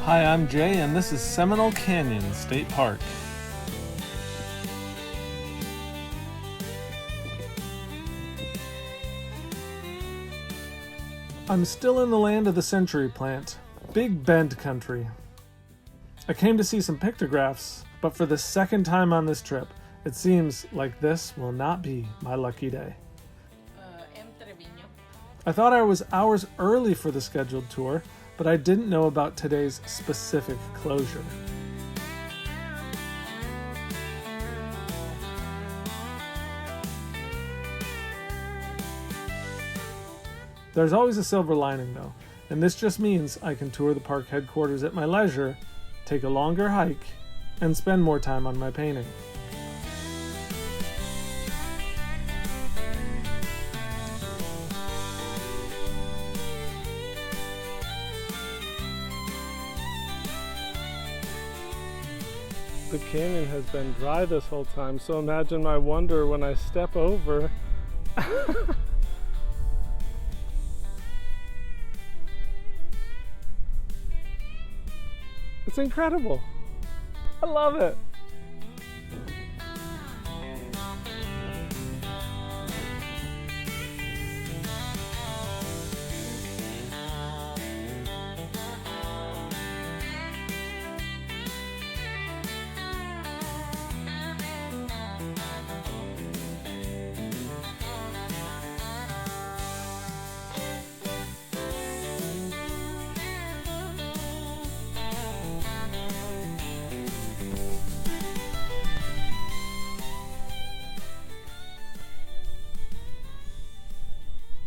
Hi, I'm Jay, and this is Seminole Canyon State Park. I'm still in the land of the century plant, Big Bend country. I came to see some pictographs, but for the second time on this trip, it seems like this will not be my lucky day. I thought I was hours early for the scheduled tour, but I didn't know about today's specific closure. There's always a silver lining though, and this just means I can tour the park headquarters at my leisure, take a longer hike, and spend more time on my painting. The canyon has been dry this whole time, so imagine my wonder when I step over. It's incredible. I love it.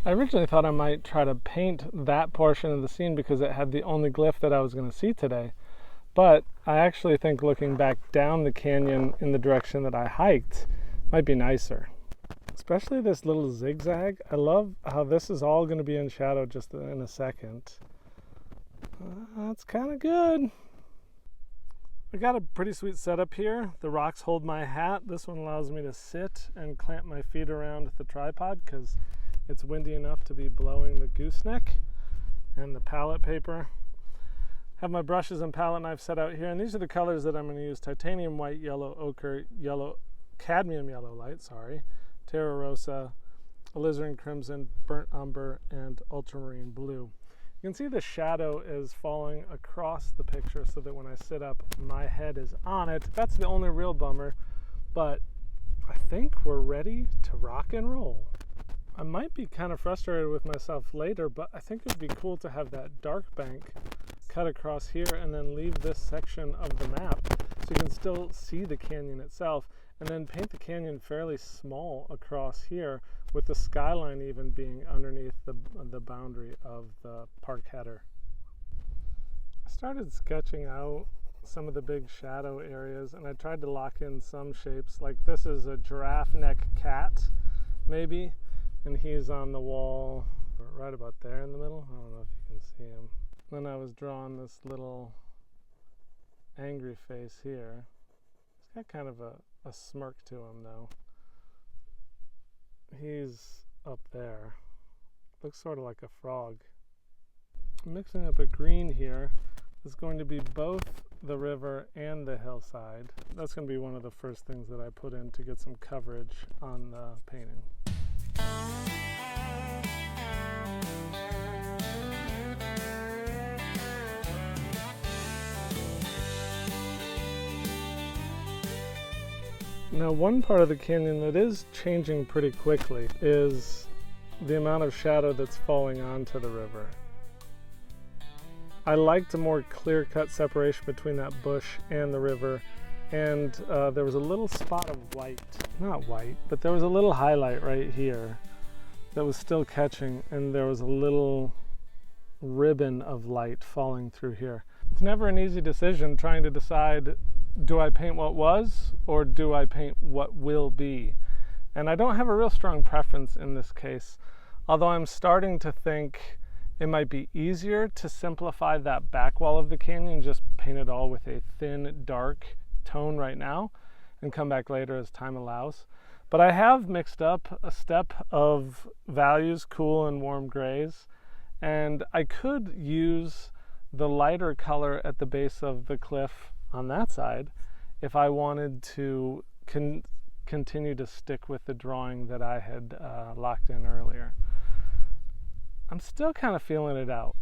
I originally thought I might try to paint that portion of the scene because it had the only glyph that I was going to see today. But I actually think looking back down the canyon in the direction that I hiked might be nicer. Especially this little zigzag. I love how this is all going to be in shadow just in a second. That's kind of good. I got a pretty sweet setup here. The rocks hold my hat. This one allows me to sit and clamp my feet around the tripod because it's windy enough to be blowing the gooseneck. And the palette paper. Have my brushes and palette knife set out here, and these are the colors that I'm going to use: titanium white, yellow, ochre, yellow, cadmium yellow light, terra rosa, alizarin crimson, burnt umber, and ultramarine blue. You can see the shadow is falling across the picture so that when I sit up, my head is on it. That's the only real bummer, but I think we're ready to rock and roll. I might be kind of frustrated with myself later, but I think it'd be cool to have that dark bank cut across here and then leave this section of the map so you can still see the canyon itself, and then paint the canyon fairly small across here with the skyline even being underneath the boundary of the park header. I started sketching out some of the big shadow areas, and I tried to lock in some shapes, like this is a giraffe neck cat maybe, and he's on the wall right about there in the middle. I don't know if you can see him. Then I was drawing this little angry face here. He's got kind of a smirk to him though. He's up there. Looks sort of like a frog. I'm mixing up a green here. It's going to be both the river and the hillside. That's going to be one of the first things that I put in to get some coverage on the painting. Now, one part of the canyon that is changing pretty quickly is the amount of shadow that's falling onto the river. I liked a more clear-cut separation between that bush and the river, and there was a little spot of white, not white, but there was a little highlight right here that was still catching, and there was a little ribbon of light falling through here. It's never an easy decision trying to decide, do I paint what was or do I paint what will be? And I don't have a real strong preference in this case, although I'm starting to think it might be easier to simplify that back wall of the canyon, just paint it all with a thin, dark tone right now and come back later as time allows. But I have mixed up a step of values, cool and warm grays, and I could use the lighter color at the base of the cliff on that side if I wanted to continue to stick with the drawing that I had locked in earlier. I'm still kind of feeling it out.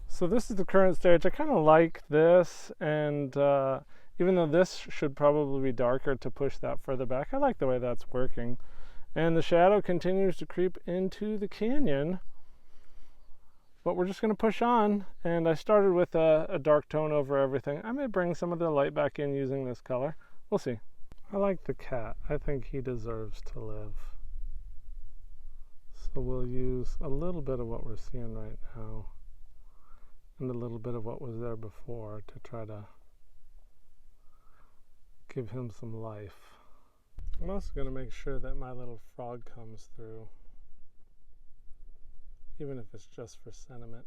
So this is the current stage. I kind of like this, and even though this should probably be darker to push that further back, I like the way that's working. And the shadow continues to creep into the canyon, but we're just going to push on. And I started with a dark tone over everything. I may bring some of the light back in using this color. We'll see. I like the cat. I think he deserves to live. So we'll use a little bit of what we're seeing right now and a little bit of what was there before to try to give him some life. I'm also going to make sure that my little frog comes through, even if it's just for sentiment.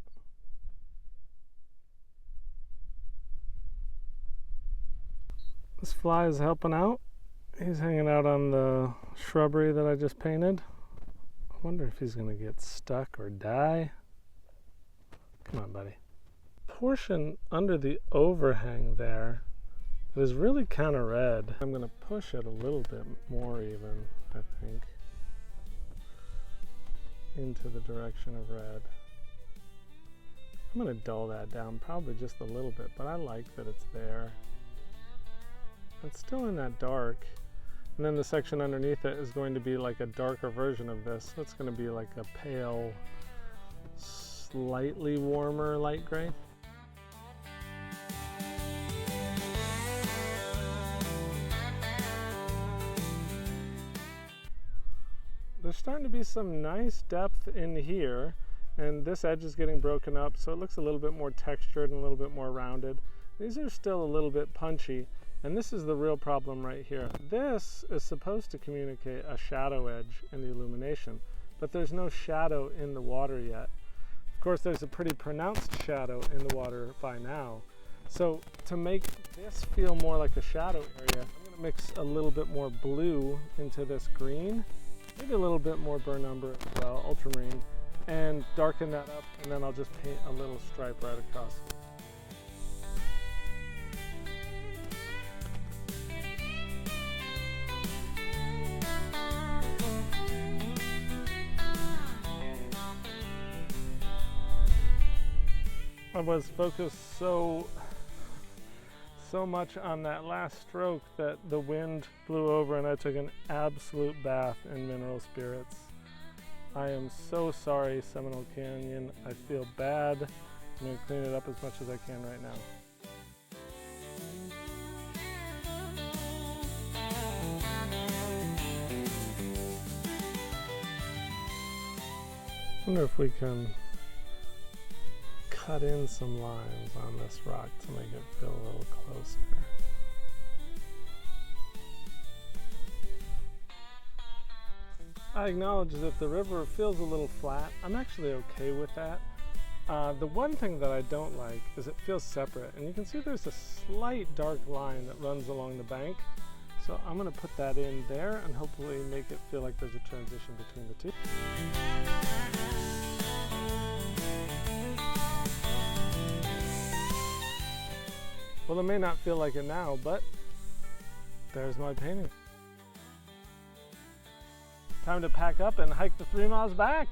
This fly is helping out. He's hanging out on the shrubbery that I just painted. I wonder if he's going to get stuck or die. Come on, buddy. Portion under the overhang there that is really kind of red. I'm going to push it a little bit more even, I think, into the direction of red. I'm going to dull that down probably just a little bit, but I like that it's there. It's still in that dark. And then the section underneath it is going to be like a darker version of this. That's going to be like a pale, slightly warmer light gray. There's starting to be some nice depth in here, and this edge is getting broken up, so it looks a little bit more textured and a little bit more rounded. These are still a little bit punchy, and this is the real problem right here. This is supposed to communicate a shadow edge in the illumination, but there's no shadow in the water yet. Of course, there's a pretty pronounced shadow in the water by now. So to make this feel more like a shadow area, I'm going to mix a little bit more blue into this green, maybe a little bit more burnt umber as well, ultramarine, and darken that up, and then I'll just paint a little stripe right across. I was focused so much on that last stroke that the wind blew over and I took an absolute bath in mineral spirits. I am so sorry, Seminole Canyon. I feel bad. I'm going to clean it up as much as I can right now. I wonder if we can cut in some lines on this rock to make it feel a little closer. I acknowledge that the river feels a little flat. I'm actually okay with that. The one thing that I don't like is it feels separate, and you can see there's a slight dark line that runs along the bank. So I'm going to put that in there and hopefully make it feel like there's a transition between the two. Well, it may not feel like it now, but there's my painting. Time to pack up and hike the 3 miles back.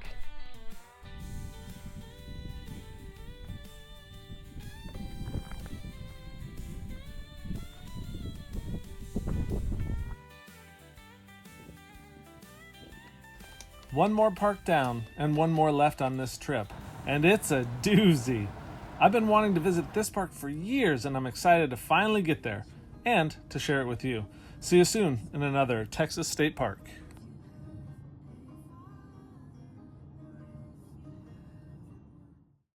One more park down and one more left on this trip, and it's a doozy. I've been wanting to visit this park for years, and I'm excited to finally get there and to share it with you. See you soon in another Texas State Park.